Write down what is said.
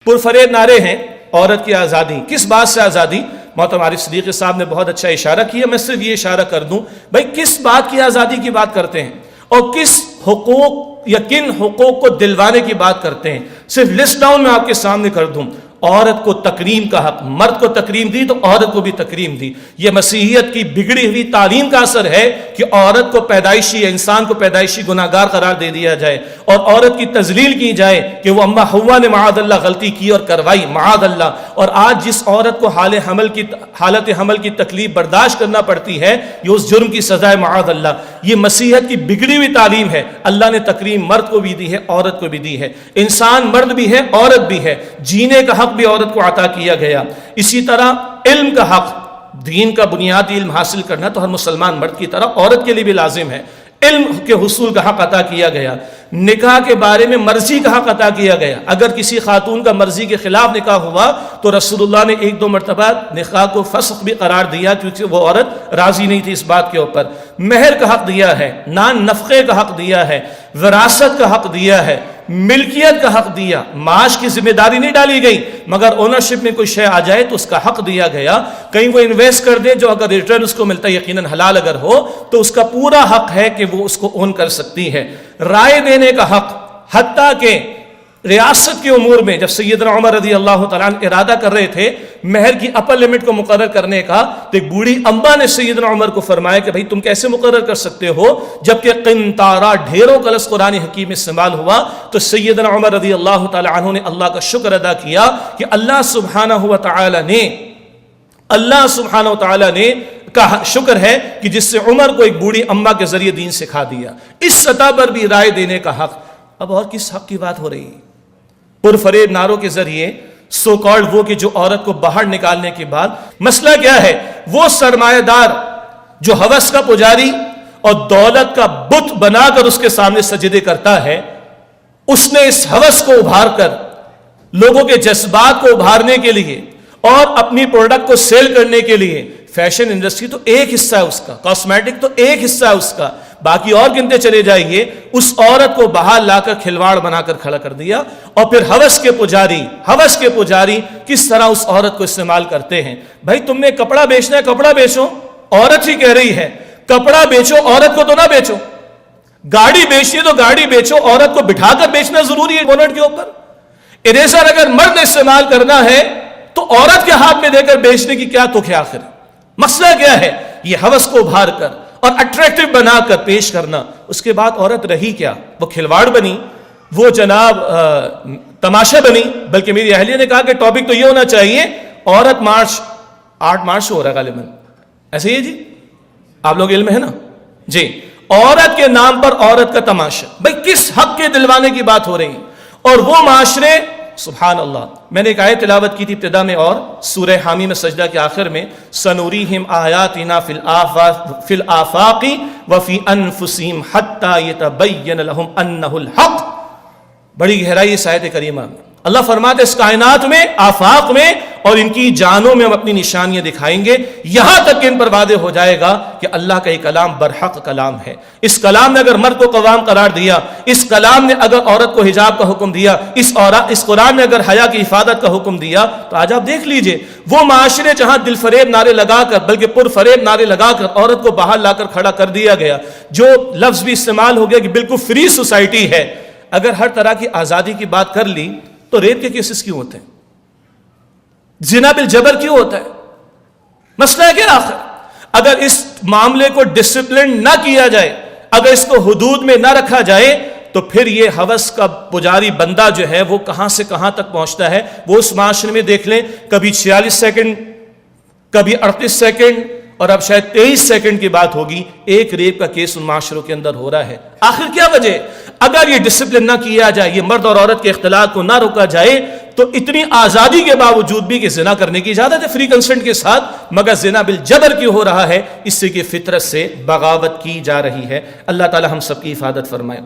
پرفریب نعرے ہیں عورت کی آزادی. کس بات سے آزادی؟ محترم عارف صدیقی صاحب نے بہت اچھا اشارہ کیا. میں صرف یہ اشارہ کر دوں بھائی کس بات کی آزادی کی بات کرتے ہیں اور کس حقوق یا کن حقوق کو دلوانے کی بات کرتے ہیں. صرف لسٹ ڈاؤن میں آپ کے سامنے کر دوں. عورت کو تکریم کا حق، مرد کو تکریم دی تو عورت کو بھی تکریم دی. یہ مسیحیت کی بگڑی ہوئی تعلیم کا اثر ہے کہ عورت کو پیدائشی انسان کو پیدائشی گناہگار قرار دے دیا جائے اور عورت کی تذلیل کی جائے کہ وہ اما حوا نے معاذ اللہ غلطی کی اور کروائی معاذ اللہ. اور آج جس عورت کو حالت حمل کی تکلیف برداشت کرنا پڑتی ہے یہ اس جرم کی سزا ہے معاذ اللہ. یہ مسیحیت کی بگڑی ہوئی تعلیم ہے. اللہ نے تکریم مرد کو بھی دی ہے عورت کو بھی دی ہے. انسان مرد بھی ہے عورت بھی ہے. جینے کا حق بھی عورت کو عطا کیا گیا. اسی طرح علم کا حق، دین کا بنیادی علم حاصل کرنا تو ہر مسلمان مرد کی طرح عورت کے لیے بھی لازم ہے. علم کے حصول کا حق عطا کیا گیا. نکاح کے بارے میں مرضی کا حق عطا کیا گیا. اگر کسی خاتون کا مرضی کے خلاف نکاح ہوا تو رسول اللہ نے 1-2 مرتبہ نکاح کو فسخ بھی قرار دیا کیونکہ وہ عورت راضی نہیں تھی اس بات کے اوپر. مہر کا حق دیا ہے، نان نفقے کا حق دیا ہے، وراثت کا حق دیا ہے، ملکیت کا حق دیا. معاش کی ذمہ داری نہیں ڈالی گئی مگر اونرشپ میں کوئی شے آ جائے تو اس کا حق دیا گیا. کہیں وہ انویسٹ کر دے جو اگر ریٹرن اس کو ملتا ہے یقیناً حلال اگر ہو تو اس کا پورا حق ہے کہ وہ اس کو اون کر سکتی ہے. رائے دینے کا حق، حتیٰ کہ ریاست کے امور میں جب سیدنا عمر رضی اللہ تعالیٰ عنہ ارادہ کر رہے تھے مہر کی اپر لمٹ کو مقرر کرنے کا تو ایک بوڑھی اماں نے سیدنا عمر کو فرمایا کہ بھئی تم کیسے مقرر کر سکتے ہو جبکہ قنطارہ ڈھیروں کا لفظ قرآن حکیم میں استعمال ہوا. تو سیدنا عمر رضی اللہ تعالیٰ عنہ نے اللہ کا شکر ادا کیا کہ اللہ سبحانہ و تعالیٰ نے کا شکر ہے کہ جس سے عمر کو ایک بوڑھی اماں کے ذریعے دین سکھا دیا. اس سطح پر بھی رائے دینے کا حق. اب اور کس حق کی بات ہو رہی ہے؟ پرفریب نعروں کے ذریعے سو کالڈ وہ کہ جو عورت کو باہر نکالنے کے بعد مسئلہ کیا ہے؟ وہ سرمایہ دار جو ہوس کا پجاری اور دولت کا بت بنا کر اس کے سامنے سجدے کرتا ہے، اس نے اس ہوس کو ابھار کر لوگوں کے جذبات کو ابھارنے کے لیے اور اپنی پروڈکٹ کو سیل کرنے کے لیے، فیشن انڈسٹری تو ایک حصہ ہے اس کا، کاسمیٹک تو ایک حصہ ہے اس کا، باقی اور گنتے چلے جائیے، اس عورت کو باہر لا کر کھلواڑ بنا کر کھڑا کر دیا. اور پھر ہوس کے پجاری کس طرح اس عورت کو استعمال کرتے ہیں. بھائی تم نے کپڑا بیچنا ہے کپڑا بیچو، عورت ہی کہہ رہی ہے کپڑا بیچو عورت کو تو نہ بیچو. گاڑی بیچنی تو گاڑی بیچو، عورت کو بٹھا کر بیچنا ضروری ہے بونٹ کے اوپر. اریزر اگر مرد نے استعمال کرنا ہے تو عورت کے ہاتھ میں دے کر بیچنے کی کیا تک ہے آخر؟ مسئلہ کیا ہے؟ یہ ہوس کو ابھار کر اور اٹریکٹیو بنا کر پیش کرنا. اس کے بعد عورت رہی کیا؟ وہ کھلواڑ بنی، وہ جناب تماشا بنی. بلکہ میری اہلیہ نے کہا کہ ٹاپک تو یہ ہونا چاہیے عورت مارچ 8 مارچ سے ہو رہا ہے غالباً، ایسے ہی جی آپ لوگ علم ہے نا جی، عورت کے نام پر عورت کا تماشا. بھائی کس حق کے دلوانے کی بات ہو رہی ہے؟ اور وہ معاشرے سبحان اللہ. میں نے ایک آیت تلاوت کی تھی ابتدا میں اور سورہ حامی میں سجدہ کے آخر میں سنوریہم آیاتنا فی الآفاق وفی انفسہم حتی یتبین لہم انہ الحق. بڑی گہرائی اس آیت کریمہ میں اللہ فرماتے اس کائنات میں آفاق میں اور ان کی جانوں میں ہم اپنی نشانیاں دکھائیں گے یہاں تک کہ ان پر واضح ہو جائے گا کہ اللہ کا یہ کلام برحق کلام ہے. اس کلام نے اگر مرد کو قوام قرار دیا، اس کلام نے اگر عورت کو حجاب کا حکم دیا، اس قرآن نے اگر حیا کی حفاظت کا حکم دیا، تو آج آپ دیکھ لیجئے وہ معاشرے جہاں دل فریب نعرے لگا کر بلکہ پر فریب نعرے لگا کر عورت کو باہر لا کر کھڑا کر دیا گیا، جو لفظ بھی استعمال ہو گیا کہ بالکل فری سوسائٹی ہے. اگر ہر طرح کی آزادی کی بات کر لی تو ریپ کے کیسز کیوں ہوتے ہیں؟ زنا بالجبر کیوں ہوتا ہے؟ مسئلہ ہے کہ آخر اگر اس معاملے کو ڈسپلن نہ کیا جائے، اگر اس کو حدود میں نہ رکھا جائے تو پھر یہ ہوس کا پجاری بندہ جو ہے وہ کہاں سے کہاں تک پہنچتا ہے. وہ اس معاشرے میں دیکھ لیں کبھی 46 سیکنڈ کبھی 38 سیکنڈ اور اب شاید 23 سیکنڈ کی بات ہوگی ایک ریپ کا کیس ان معاشروں کے اندر ہو رہا ہے. آخر کیا وجہ؟ اگر یہ ڈسپلن نہ کیا جائے، یہ مرد اور عورت کے اختلاط کو نہ روکا جائے تو اتنی آزادی کے باوجود بھی کہ زنا کرنے کی اجازت ہے فری کنسنٹ کے ساتھ، مگر زنا بالجبر کیوں ہو رہا ہے؟ اس سے کہ فطرت سے بغاوت کی جا رہی ہے. اللہ تعالی ہم سب کی حفاظت فرمائے.